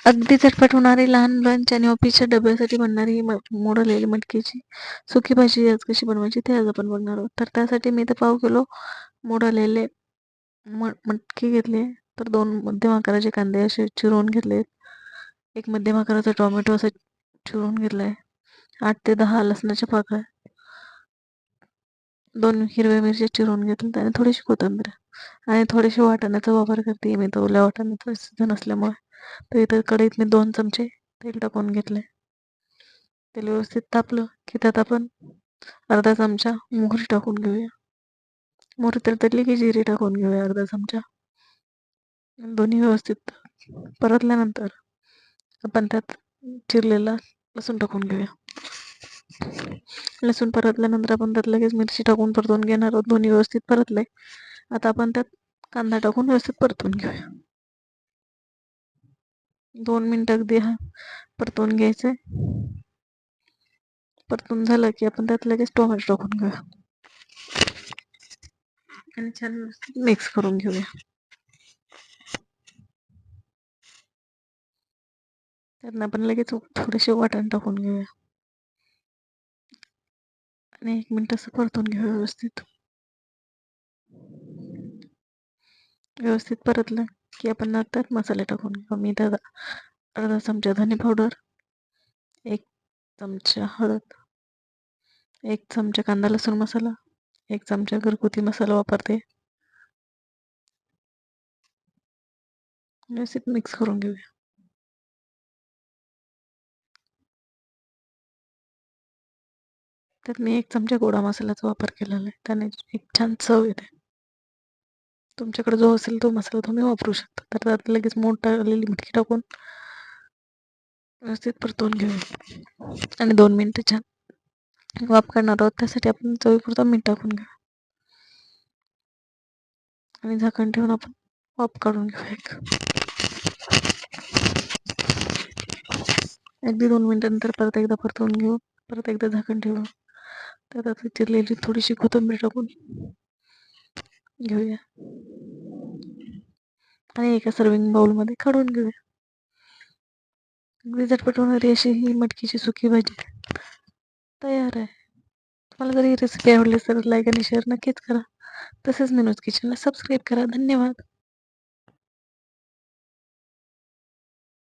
अगदी झटपट होणारी लहान मुलांच्या आणि ऑफिसच्या डब्यासाठी बनणारी ही मोड आलेली मटकीची सुकी भाजी आज कशी बनवायची ते आज आपण बघणार आहोत. तर त्यासाठी मी इथे पाव किलो मोड आलेले मटकी घेतली. तर 2 मध्यम आकाराचे कांदे असे चिरून घेतले. एक मध्यम आकाराचा टोमॅटो असा चिरून घेतलाय. 8 ते 10 लसणाच्या पाकळ्या, 2 हिरव्या मिरच्या चिरून घेतल्या आणि थोडीशी कोथिंबीर आणि थोडेसे वाटाण्याचा वापर करते मी, तर ओल्या वाटाण्याचा सीझन असल्यामुळे. तर इथं कढईत मी 2 चमचे तेल टाकून घेतले. तेल व्यवस्थित तापलं की त्यात आपण अर्धा चमचा मोहरी टाकून घेऊया. मोहरी तडतडली की जिरे टाकून घेऊया अर्धा चमचा. दोन्ही व्यवस्थित परतल्यानंतर आपण त्यात चिरलेला लसूण टाकून घेऊया. लसूण परतल्यानंतर आपण त्यात लगेच मिरची टाकून परतून घेणार आहोत. दोन्ही व्यवस्थित परतले. आता आपण त्यात कांदा टाकून व्यवस्थित परतून घेऊया. 2 मिनिटं अगदी परतून घ्यायचंय. परतून झालं की आपण त्यात लगेच टोमॅटो टाकून घेऊया आणि छान मिक्स करून घेऊया. त्यांना आपण लगेच थोडेसे वाटण टाकून घेऊया आणि 1 मिनिट असं परतून घेऊया व्यवस्थित. व्यवस्थित परतलं की आपण त्यात मसाले टाकून घेऊ. मी त्यात अर्धा चमचा धने पावडर, 1 चमचा हळद, 1 चमचा कांदा लसूण मसाला, 1 चमचा घरगुती मसाला वापरते. व्यवस्थित मिक्स करून घेऊया. त्यात मी 1 चमचा गोडा मसाल्याचा वापर केलेला आहे. त्याने एक छान चव येते. तुमच्याकडे जो असेल तो मसाला तुम्ही वापरू शकता. तर त्यात लगेच मोड टाकलेली मटकी टाकून व्यवस्थित परतवून घेऊया आणि 2 मिनिटं छान वाफ काढणार आहोत. त्यासाठी आपण चवीपुरतं मीठ टाकून घेऊ आणि झाकण ठेवून आपण वाफ काढून घेऊया. अगदी 2 मिनिटांनंतर परत एकदा परतवून घेऊ. परत एकदा झाकण ठेवू. त्यात आता चिरलेली थोडीशी कोथिंबीर टाकून घेऊया आणि एका सर्विंग बाउलमध्ये काढून घेऊया. अगदी झटपट होणारी अशी ही मटकीची सुकी भाजी तयार आहे. तुम्हाला जर ही रेसिपी आवडली तर लाईक आणि शेअर नक्कीच करा. तसेच मेनूज किचनला सबस्क्राईब करा. धन्यवाद.